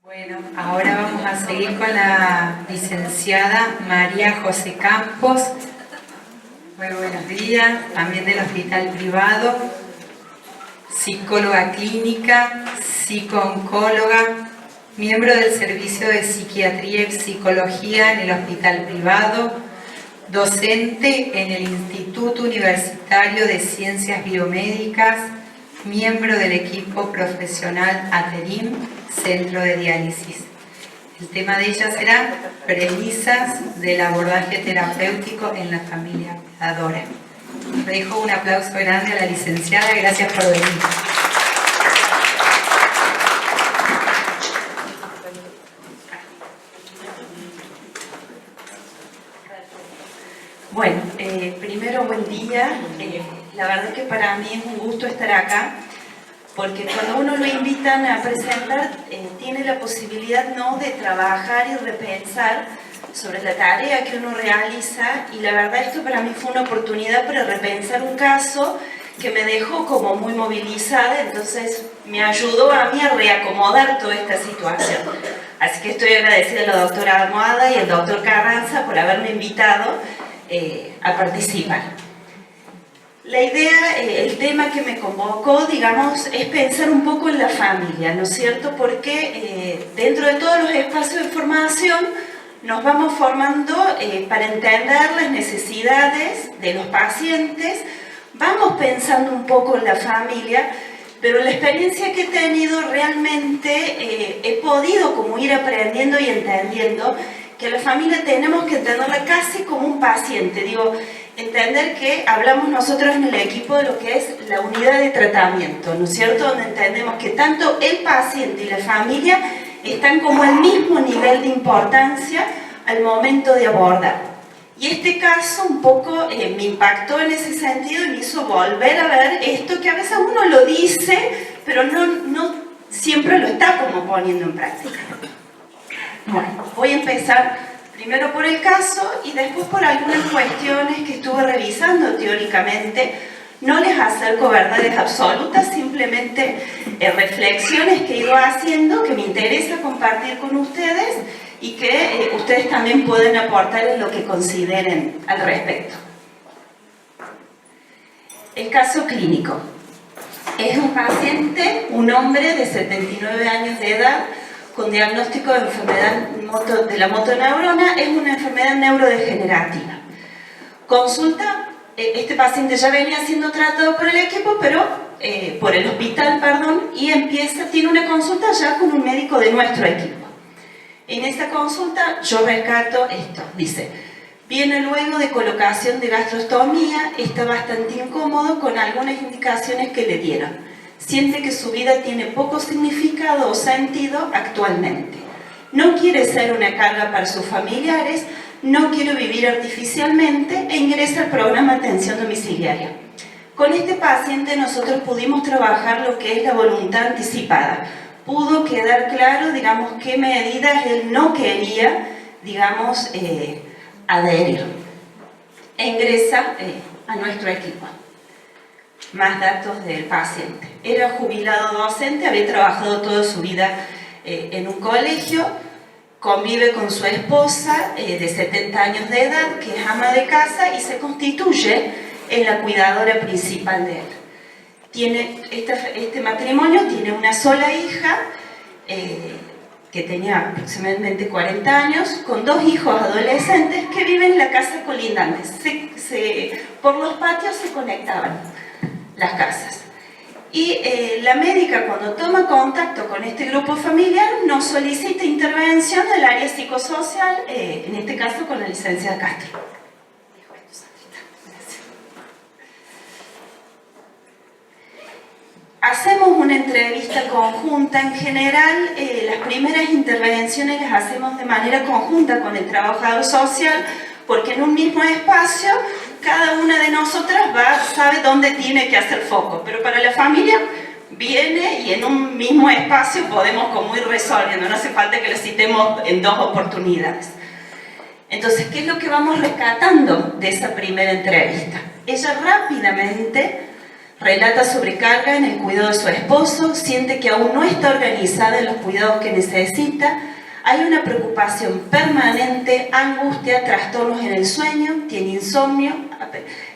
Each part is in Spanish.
Bueno, ahora vamos a seguir con la licenciada María José Campos. Muy buenos días, también del Hospital Privado, psicóloga clínica, psicooncóloga, miembro del Servicio de Psiquiatría y Psicología en el Hospital Privado, docente en el Instituto Universitario de Ciencias Biomédicas, miembro del equipo profesional ATERIM, Centro de Diálisis. El tema de ella será premisas del abordaje terapéutico en la familia cuidadora. Le dejo un aplauso grande a la licenciada, gracias por venir. Bueno, primero buen día. La verdad que para mí es un gusto estar acá, porque cuando uno lo invitan a presentar, tiene la posibilidad, ¿no?, de trabajar y repensar sobre la tarea que uno realiza, y la verdad esto para mí fue una oportunidad para repensar un caso que me dejó como muy movilizada, entonces me ayudó a mí a reacomodar toda esta situación. Así que estoy agradecida a la doctora Almohada y al doctor Carranza por haberme invitado a participar. La idea, el tema que me convocó, digamos, es pensar un poco en la familia, ¿no es cierto? Porque dentro de todos los espacios de formación nos vamos formando para entender las necesidades de los pacientes, vamos pensando un poco en la familia, pero la experiencia que he tenido realmente he podido como ir aprendiendo y entendiendo que la familia tenemos que entenderla casi como un paciente, digo, entender que hablamos nosotros en el equipo de lo que es la unidad de tratamiento, ¿no es cierto? Donde entendemos que tanto el paciente y la familia están como al mismo nivel de importancia al momento de abordar. Y este caso un poco me impactó en ese sentido y me hizo volver a ver esto que a veces uno lo dice, pero no siempre lo está como poniendo en práctica. Bueno, voy a empezar primero por el caso y después por algunas cuestiones que estuve revisando teóricamente. No les acerco verdades absolutas, simplemente reflexiones que he ido haciendo que me interesa compartir con ustedes y que ustedes también pueden aportar en lo que consideren al respecto. El caso clínico. Es un paciente, un hombre de 79 años de edad, con diagnóstico de enfermedad de la motoneurona. Es una enfermedad neurodegenerativa. Consulta, este paciente ya venía siendo tratado por el equipo, por el hospital, perdón, y tiene una consulta ya con un médico de nuestro equipo. En esta consulta yo rescato esto, dice, viene luego de colocación de gastrostomía, está bastante incómodo con algunas indicaciones que le dieron. Siente que su vida tiene poco significado o sentido actualmente. No quiere ser una carga para sus familiares, no quiere vivir artificialmente e ingresa al programa de atención domiciliaria. Con este paciente nosotros pudimos trabajar lo que es la voluntad anticipada. Pudo quedar claro, digamos, qué medidas él no quería, digamos, adherir. E ingresa a nuestro equipo. Más datos del paciente. Era jubilado docente, había trabajado toda su vida en un colegio, convive con su esposa de 70 años de edad, que es ama de casa y se constituye en la cuidadora principal de él. Este matrimonio tiene una sola hija, que tenía aproximadamente 40 años, con 2 hijos adolescentes que viven en la casa colindante. Por los patios se conectaban las casas. Y la médica, cuando toma contacto con este grupo familiar, nos solicita intervención del área psicosocial, en este caso con la licenciada Castro. Hacemos una entrevista conjunta. En general, las primeras intervenciones las hacemos de manera conjunta con el trabajador social, porque en un mismo espacio cada una de nosotras sabe dónde tiene que hacer foco, pero para la familia viene y en un mismo espacio podemos como ir resolviendo, no hace falta que lo citemos en 2 oportunidades. Entonces, ¿qué es lo que vamos rescatando de esa primera entrevista? Ella rápidamente relata sobrecarga en el cuidado de su esposo, siente que aún no está organizada en los cuidados que necesita, hay una preocupación permanente, angustia, trastornos en el sueño, tiene insomnio,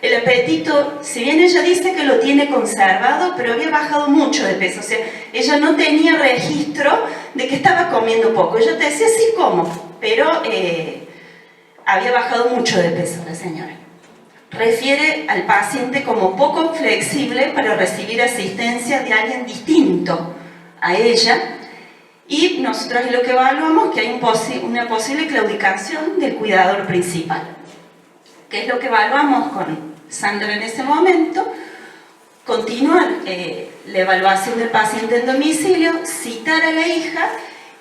el apetito, si bien ella dice que lo tiene conservado, pero había bajado mucho de peso, o sea, ella no tenía registro de que estaba comiendo poco, ella te decía sí como, pero había bajado mucho de peso la señora. Refiere al paciente como poco flexible para recibir asistencia de alguien distinto a ella, y nosotros lo que evaluamos es que hay una posible claudicación del cuidador principal. ¿Qué es lo que evaluamos con Sandra en ese momento? Continuar la evaluación del paciente en domicilio, citar a la hija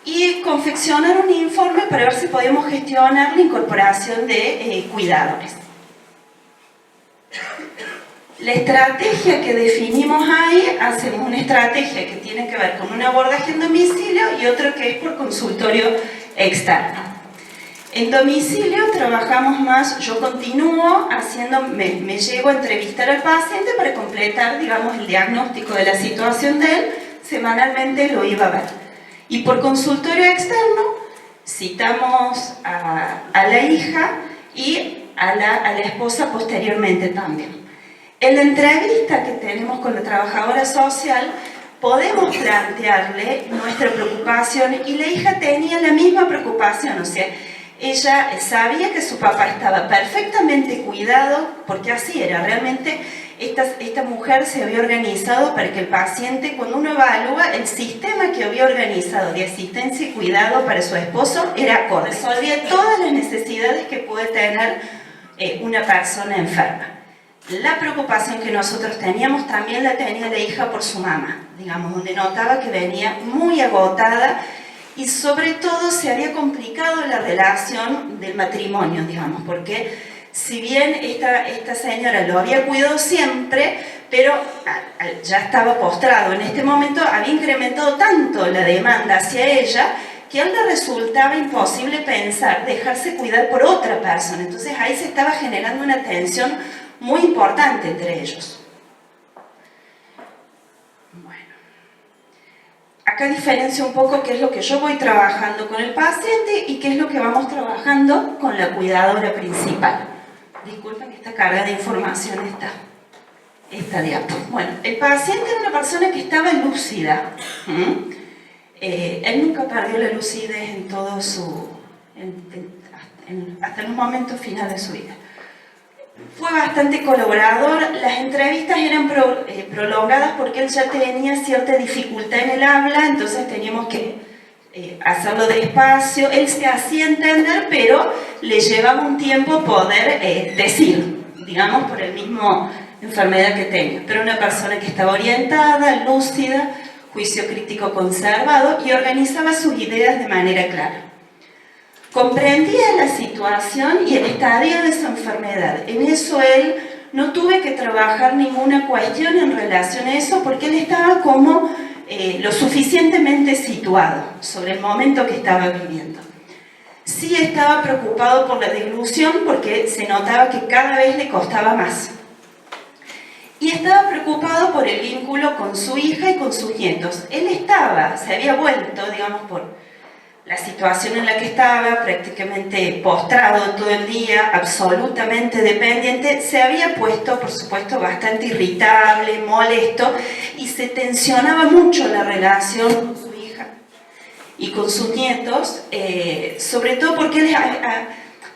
y confeccionar un informe para ver si podemos gestionar la incorporación de cuidadores. La estrategia que definimos ahí, hacemos una estrategia que tiene que ver con un abordaje en domicilio y otro que es por consultorio externo. En domicilio trabajamos más, yo continúo haciendo, me llego a entrevistar al paciente para completar, digamos, el diagnóstico de la situación de él, semanalmente lo iba a ver. Y por consultorio externo citamos a la hija y a la esposa posteriormente también. En la entrevista que tenemos con la trabajadora social, podemos plantearle nuestra preocupación y la hija tenía la misma preocupación, o sea, ella sabía que su papá estaba perfectamente cuidado, porque así era, realmente esta mujer se había organizado para que el paciente, cuando uno evalúa, el sistema que había organizado de asistencia y cuidado para su esposo era acorde, resolvía todas las necesidades que puede tener una persona enferma. La preocupación que nosotros teníamos también la tenía la hija por su mamá, digamos, donde notaba que venía muy agotada y sobre todo se había complicado la relación del matrimonio, digamos, porque si bien esta señora lo había cuidado siempre, pero ya estaba postrado en este momento, había incrementado tanto la demanda hacia ella que a él le resultaba imposible pensar dejarse cuidar por otra persona. Entonces ahí se estaba generando una tensión muy importante entre ellos. Bueno, acá diferencio un poco qué es lo que yo voy trabajando con el paciente y qué es lo que vamos trabajando con la cuidadora principal. Disculpen que esta carga de información esta diapo. Bueno, el paciente era una persona que estaba lúcida. Él nunca perdió la lucidez en todo hasta los momentos finales de su vida. Fue bastante colaborador, las entrevistas eran prolongadas porque él ya tenía cierta dificultad en el habla, entonces teníamos que hacerlo despacio. Él se hacía entender, pero le llevaba un tiempo poder decir, digamos, por el mismo enfermedad que tenía. Pero una persona que estaba orientada, lúcida, juicio crítico conservado y organizaba sus ideas de manera clara. Comprendía la situación y el estadio de su enfermedad. En eso él no tuve que trabajar ninguna cuestión en relación a eso porque él estaba como lo suficientemente situado sobre el momento que estaba viviendo. Sí estaba preocupado por la deglución porque se notaba que cada vez le costaba más. Y estaba preocupado por el vínculo con su hija y con sus nietos. Él se había vuelto, digamos, por la situación en la que estaba, prácticamente postrado todo el día, absolutamente dependiente, se había puesto, por supuesto, bastante irritable, molesto, y se tensionaba mucho la relación con su hija y con sus nietos, sobre todo porque él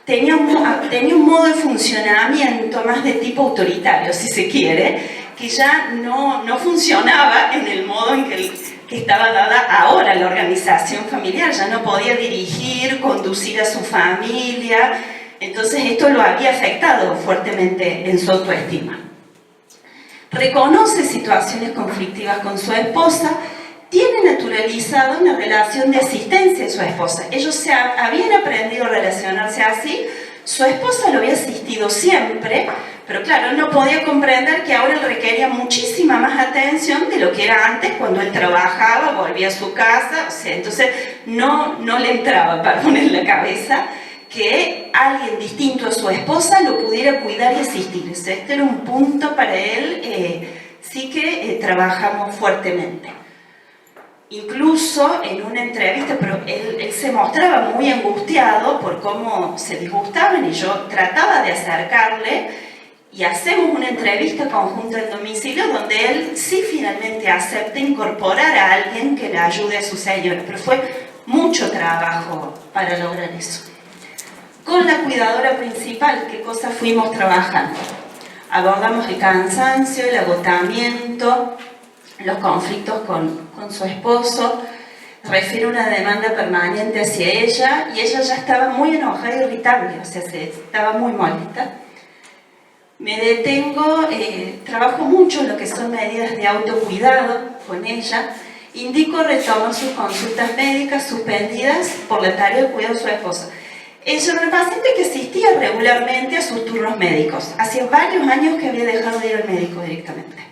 tenía un modo de funcionamiento más de tipo autoritario, si se quiere, que ya no funcionaba en el modo en que estaba dada ahora la organización familiar, ya no podía dirigir, conducir a su familia, entonces esto lo había afectado fuertemente en su autoestima. Reconoce situaciones conflictivas con su esposa, tiene naturalizada una relación de asistencia a su esposa. Ellos habían aprendido a relacionarse así, su esposa lo había asistido siempre, pero claro, él no podía comprender que ahora él requería muchísima más atención de lo que era antes cuando él trabajaba, volvía a su casa, o sea, entonces no le entraba, perdón, en la cabeza que alguien distinto a su esposa lo pudiera cuidar y asistir. O sea, este era un punto para él sí que trabajamos fuertemente. Incluso en una entrevista, pero él se mostraba muy angustiado por cómo se disgustaban y yo trataba de acercarle y hacemos una entrevista conjunta en domicilio donde él sí finalmente acepta incorporar a alguien que le ayude a su señora, pero fue mucho trabajo para lograr eso. Con la cuidadora principal, ¿qué cosas fuimos trabajando? Abordamos el cansancio, el agotamiento, los conflictos con su esposo, refiere una demanda permanente hacia ella y ella ya estaba muy enojada y irritable, o sea, estaba muy molesta. Me detengo, trabajo mucho en lo que son medidas de autocuidado con ella, indico retomar sus consultas médicas suspendidas por la tarea de cuidado de su esposo. Ella era una paciente que asistía regularmente a sus turnos médicos, hacía varios años que había dejado de ir al médico directamente.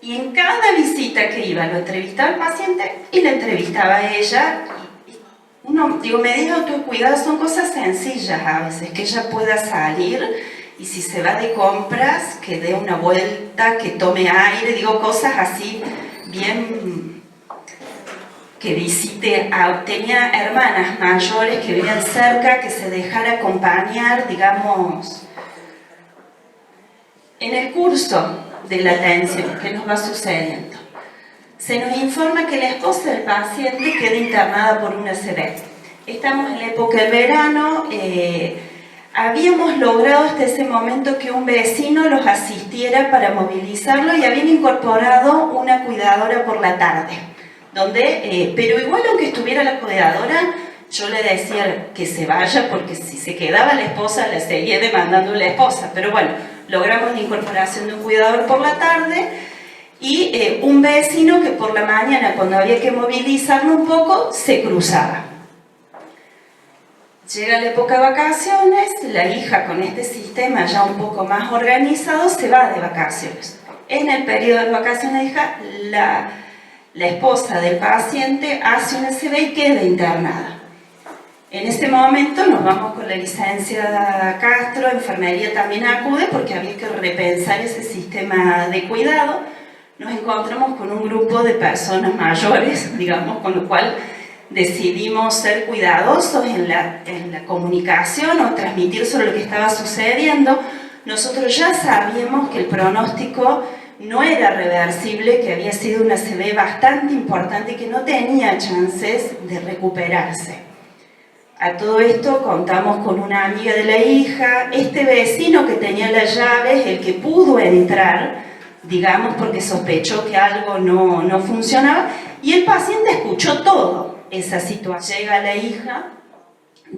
Y en cada visita que iba, lo entrevistaba el paciente y la entrevistaba a ella. Medidas de autocuidado son cosas sencillas a veces, que ella pueda salir y si se va de compras, que dé una vuelta, que tome aire, cosas así bien, que visite, tenía hermanas mayores que vivían cerca, que se dejara acompañar, digamos, en el curso de la atención que nos va sucediendo. Se nos informa que la esposa del paciente queda internada por una ACV. Estamos en la época del verano, habíamos logrado hasta ese momento que un vecino los asistiera para movilizarlo y habían incorporado una cuidadora por la tarde, pero igual aunque estuviera la cuidadora, yo le decía que se vaya porque si se quedaba la esposa la seguía demandando la esposa, pero bueno, logramos la incorporación de un cuidador por la tarde y un vecino que por la mañana, cuando había que movilizarlo un poco, se cruzaba. Llega la época de vacaciones, la hija con este sistema ya un poco más organizado se va de vacaciones. En el periodo de vacaciones la esposa del paciente hace una ACV y queda internada. En ese momento nos vamos con la licenciada Castro, enfermería también acude porque había que repensar ese sistema de cuidado. Nos encontramos con un grupo de personas mayores, con lo cual decidimos ser cuidadosos en la comunicación o transmitir sobre lo que estaba sucediendo. Nosotros ya sabíamos que el pronóstico no era reversible, que había sido una ACV bastante importante y que no tenía chances de recuperarse. A todo esto contamos con una amiga de la hija, este vecino que tenía las llaves, el que pudo entrar, porque sospechó que algo no funcionaba, y el paciente escuchó todo esa situación. Llega la hija, y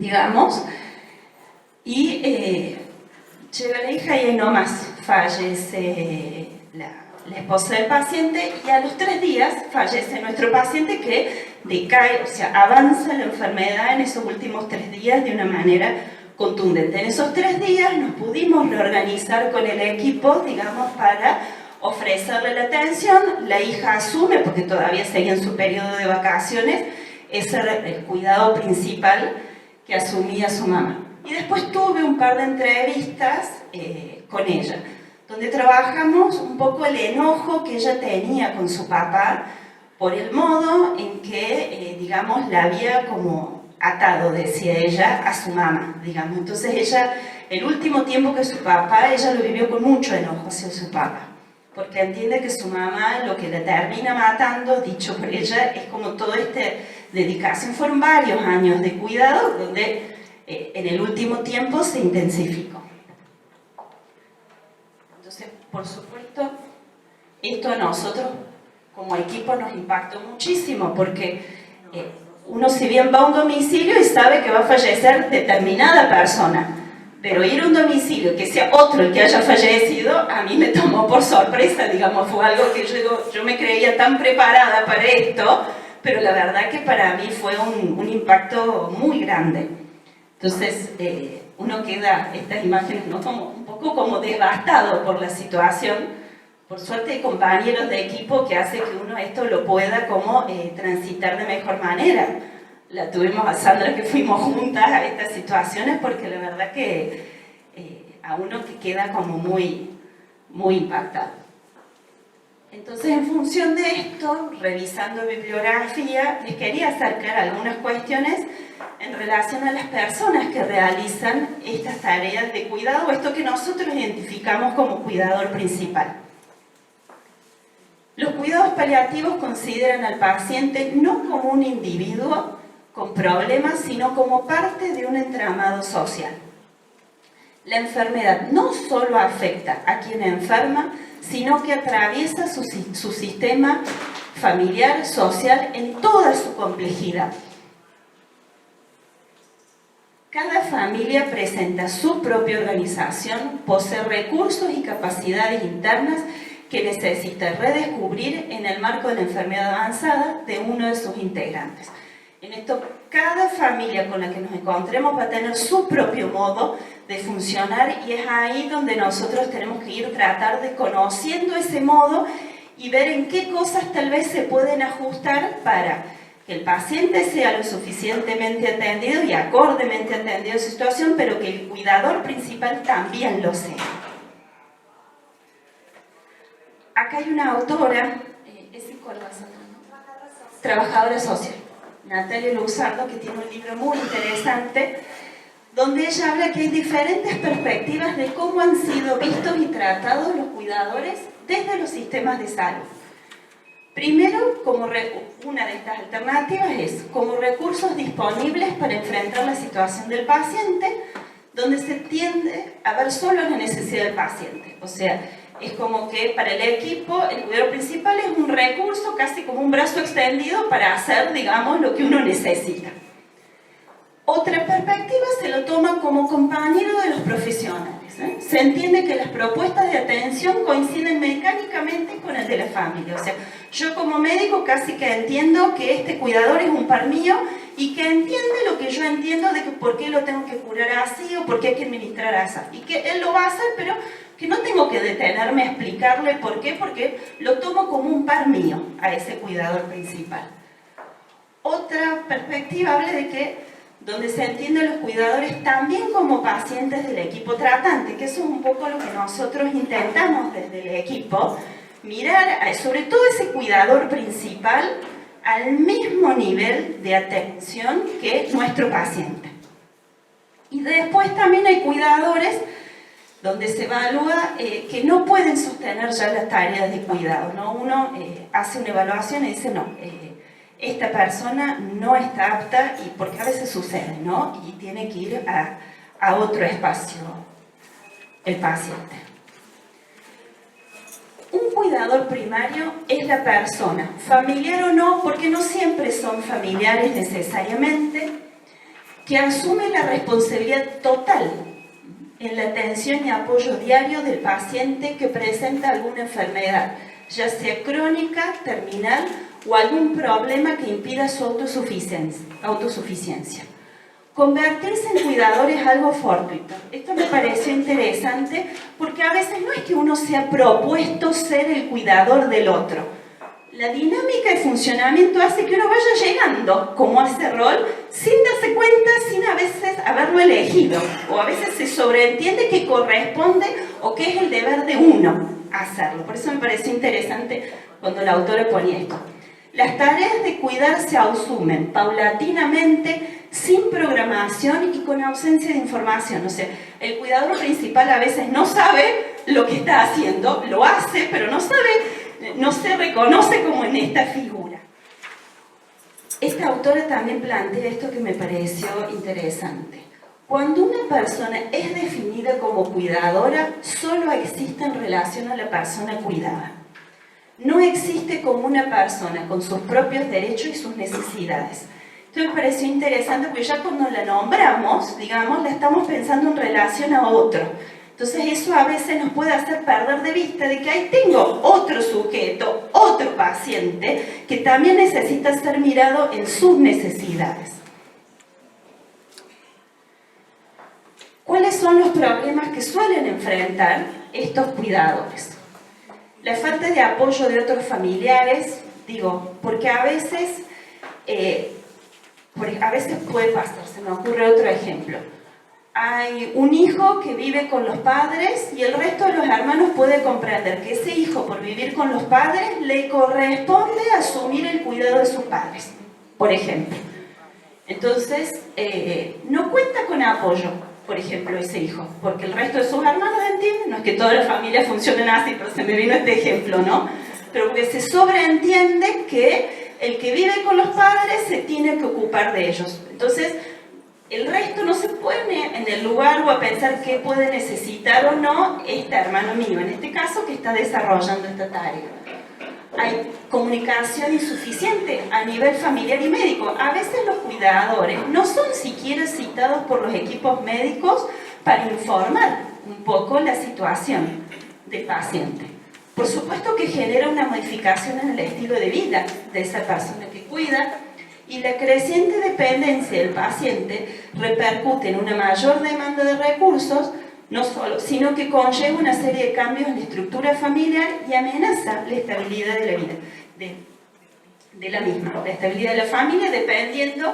llega la hija y ahí nomás fallece la esposa del paciente y a los 3 días fallece nuestro paciente que decae, o sea, avanza la enfermedad en esos últimos 3 días de una manera contundente. En esos 3 días nos pudimos reorganizar con el equipo, para ofrecerle la atención. La hija asume, porque todavía seguía en su periodo de vacaciones, ese era el cuidado principal que asumía su mamá. Y después tuve un par de entrevistas con ella, donde trabajamos un poco el enojo que ella tenía con su papá por el modo en que, la había como atado, decía ella, a su mamá, Entonces ella, el último tiempo que su papá, ella lo vivió con mucho enojo hacia su papá, porque entiende que su mamá lo que la termina matando, dicho por ella, es como toda esta dedicación. Fueron varios años de cuidado donde en el último tiempo se intensificó. Entonces, por supuesto, esto a nosotros como equipo nos impactó muchísimo porque uno si bien va a un domicilio y sabe que va a fallecer determinada persona, pero ir a un domicilio que sea otro el que haya fallecido, a mí me tomó por sorpresa, fue algo que yo me creía tan preparada para esto, pero la verdad que para mí fue un impacto muy grande. Entonces, uno queda, estas imágenes, como un poco como devastado por la situación. Por suerte hay compañeros de equipo que hace que uno esto lo pueda transitar de mejor manera. La tuvimos a Sandra que fuimos juntas a estas situaciones porque la verdad que a uno que queda como muy muy impactado. Entonces, en función de esto, revisando bibliografía, les quería acercar algunas cuestiones en relación a las personas que realizan estas tareas de cuidado, esto que nosotros identificamos como cuidador principal. Los cuidados paliativos consideran al paciente no como un individuo con problemas, sino como parte de un entramado social. La enfermedad no solo afecta a quien enferma, sino que atraviesa su sistema familiar, social, en toda su complejidad. Cada familia presenta su propia organización, posee recursos y capacidades internas que necesita redescubrir en el marco de la enfermedad avanzada de uno de sus integrantes. En esto, cada familia con la que nos encontremos va a tener su propio modo de funcionar y es ahí donde nosotros tenemos que ir tratar de conociendo ese modo y ver en qué cosas tal vez se pueden ajustar para que el paciente sea lo suficientemente atendido y acordemente atendido a su situación, pero que el cuidador principal también lo sea. Acá hay una autora, es psicóloga, ¿no? Trabajadora social, Natalia Luzardo, que tiene un libro muy interesante, donde ella habla que hay diferentes perspectivas de cómo han sido vistos y tratados los cuidadores desde los sistemas de salud. Primero, una de estas alternativas es como recursos disponibles para enfrentar la situación del paciente, donde se tiende a ver solo la necesidad del paciente. O sea, es como que para el equipo el cuidador principal es un recurso, casi como un brazo extendido para hacer, digamos, lo que uno necesita. Otra perspectiva se lo toma como compañero de los profesionales. Se entiende que las propuestas de atención coinciden mecánicamente con el de la familia. O sea, yo como médico casi que entiendo que este cuidador es un par mío y que entiende lo que yo entiendo de que por qué lo tengo que curar así o por qué hay que administrar así. Y que él lo va a hacer, pero que no tengo que detenerme a explicarle por qué, porque lo tomo como un par mío a ese cuidador principal. Otra perspectiva habla de que donde se entienden los cuidadores también como pacientes del equipo tratante, que eso es un poco lo que nosotros intentamos desde el equipo, mirar sobre todo ese cuidador principal al mismo nivel de atención que nuestro paciente. Y después también hay cuidadores donde se evalúa que no pueden sostener ya las tareas de cuidado, ¿no? Uno hace una evaluación y dice, no, esta persona no está apta, y porque a veces sucede, ¿no? Y tiene que ir a otro espacio el paciente. Un cuidador primario es la persona, familiar o no, porque no siempre son familiares necesariamente, que asume la responsabilidad total en la atención y apoyo diario del paciente que presenta alguna enfermedad, ya sea crónica, terminal o algún problema que impida su autosuficiencia. Convertirse en cuidador es algo fortuito. Esto me pareció interesante porque a veces no es que uno se ha propuesto ser el cuidador del otro. La dinámica de funcionamiento hace que uno vaya llegando como a ese rol sin darse cuenta, sin a veces haberlo elegido. O a veces se sobreentiende que corresponde o que es el deber de uno hacerlo. Por eso me pareció interesante cuando la autora ponía esto. Las tareas de cuidar se asumen paulatinamente, sin programación y con ausencia de información. O sea, el cuidador principal a veces no sabe lo que está haciendo, lo hace, pero no sabe, no se reconoce como en esta figura. Esta autora también plantea esto que me pareció interesante. Cuando una persona es definida como cuidadora, solo existe en relación a la persona cuidada. No existe como una persona con sus propios derechos y sus necesidades. Esto me pareció interesante porque ya cuando la nombramos, digamos, la estamos pensando en relación a otro. Entonces eso a veces nos puede hacer perder de vista de que ahí tengo otro sujeto, otro paciente, que también necesita ser mirado en sus necesidades. ¿Cuáles son los problemas que suelen enfrentar estos cuidadores? La falta de apoyo de otros familiares, porque a veces puede pasar, se me ocurre otro ejemplo. hay un hijo que vive con los padres y el resto de los hermanos puede comprender que ese hijo, por vivir con los padres, le corresponde asumir el cuidado de sus padres, por ejemplo. Entonces, no cuenta con apoyo, por ejemplo, ese hijo, porque el resto de sus hermanos entienden, no es que todas las familias funcionen así, pero se me vino este ejemplo, ¿no? Pero porque se sobreentiende que el que vive con los padres se tiene que ocupar de ellos. Entonces, el resto no se pone en el lugar o a pensar qué puede necesitar o no este hermano mío, en este caso, que está desarrollando esta tarea. Hay comunicación insuficiente a nivel familiar y médico. A veces los cuidadores no son siquiera citados por los equipos médicos para informar un poco la situación del paciente. Por supuesto que genera una modificación en el estilo de vida de esa persona que cuida, y la creciente dependencia del paciente repercute en una mayor demanda de recursos, no solo, sino que conlleva una serie de cambios en la estructura familiar y amenaza la estabilidad de la vida, de la misma. La estabilidad de la familia dependiendo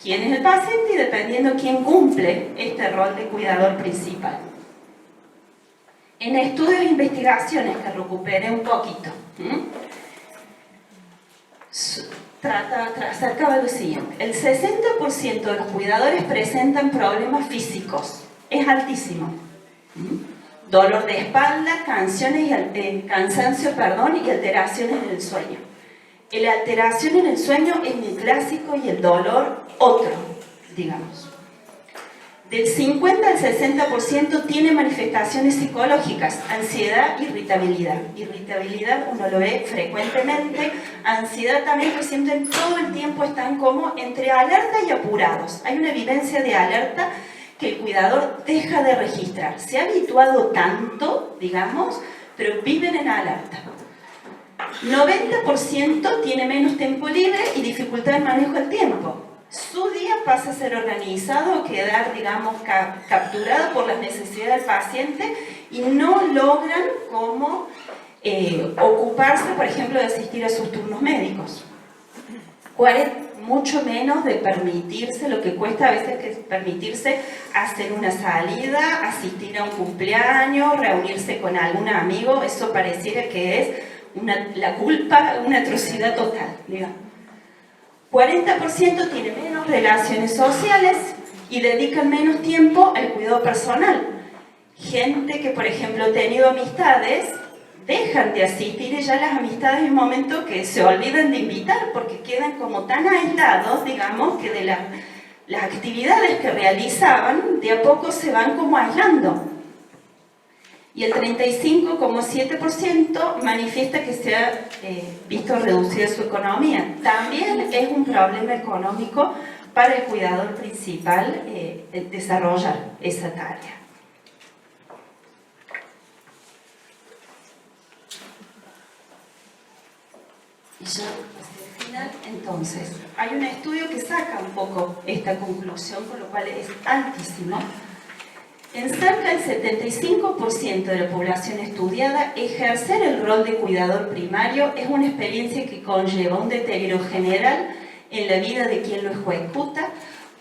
quién es el paciente y dependiendo quién cumple este rol de cuidador principal. En estudios e investigaciones que recuperé un poquito, acercaba lo siguiente: el 60% de los cuidadores presentan problemas físicos, es altísimo. Dolor de espalda, cansancio, y alteraciones en el sueño. La alteración en el sueño es muy clásico y el dolor otro, digamos. Del 50 al 60% tiene manifestaciones psicológicas, ansiedad, irritabilidad. Irritabilidad uno lo ve frecuentemente, ansiedad también, que sienten todo el tiempo, están como entre alerta y apurados. Hay una vivencia de alerta que el cuidador deja de registrar. Se ha habituado tanto, digamos, pero viven en alerta. 90% tiene menos tiempo libre y dificultad en manejo del tiempo. Su día pasa a ser organizado o quedar, digamos, capturado por las necesidades del paciente y no logran como ocuparse, por ejemplo, de asistir a sus turnos médicos. Mucho menos de permitirse, lo que cuesta a veces que es permitirse hacer una salida, asistir a un cumpleaños, reunirse con algún amigo. Eso pareciera que es la culpa, una atrocidad total, digamos. 40% tiene menos relaciones sociales y dedican menos tiempo al cuidado personal. Gente que, por ejemplo, ha tenido amistades, dejan de asistir y ya las amistades en un momento que se olvidan de invitar porque quedan como tan aislados, digamos, que de las actividades que realizaban de a poco se van como aislando. Y el 35,7% manifiesta que se ha visto reducida su economía. También es un problema económico para el cuidador principal desarrollar esa tarea. Y ya hacia el final, entonces, hay un estudio que saca un poco esta conclusión, con lo cual es altísimo. En cerca del 75% de la población estudiada, ejercer el rol de cuidador primario es una experiencia que conlleva un deterioro general en la vida de quien lo ejecuta,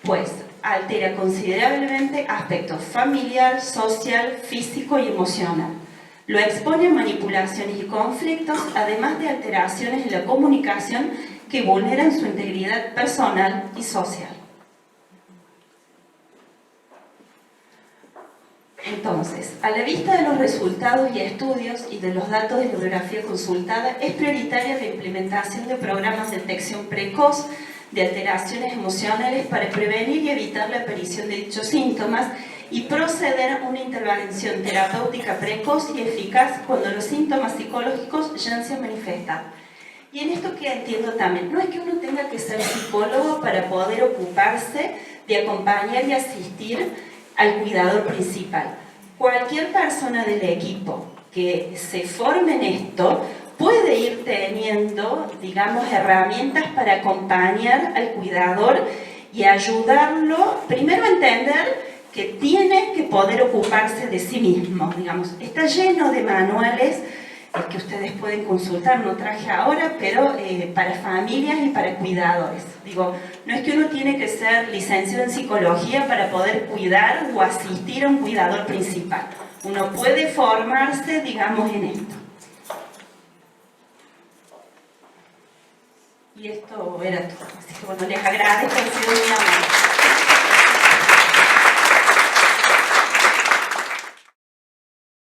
pues altera considerablemente aspectos familiar, social, físico y emocional. Lo expone a manipulaciones y conflictos, además de alteraciones en la comunicación que vulneran su integridad personal y social. Entonces, a la vista de los resultados y estudios y de los datos de bibliografía consultada, es prioritaria la implementación de programas de detección precoz de alteraciones emocionales para prevenir y evitar la aparición de dichos síntomas y proceder a una intervención terapéutica precoz y eficaz cuando los síntomas psicológicos ya se han manifestado. Y en esto que entiendo también, no es que uno tenga que ser psicólogo para poder ocuparse de acompañar y asistir al cuidador principal. Cualquier persona del equipo que se forme en esto puede ir teniendo, digamos, herramientas para acompañar al cuidador y ayudarlo, primero a entender que tiene que poder ocuparse de sí mismo, digamos. Está lleno de manuales el que ustedes pueden consultar, no traje ahora, pero para familias y para cuidadores. Digo, no es que uno tiene que ser licenciado en psicología para poder cuidar o asistir a un cuidador principal. Uno puede formarse, digamos, en esto. Y esto era todo. Así que bueno, les agradezco, han sido muy amables.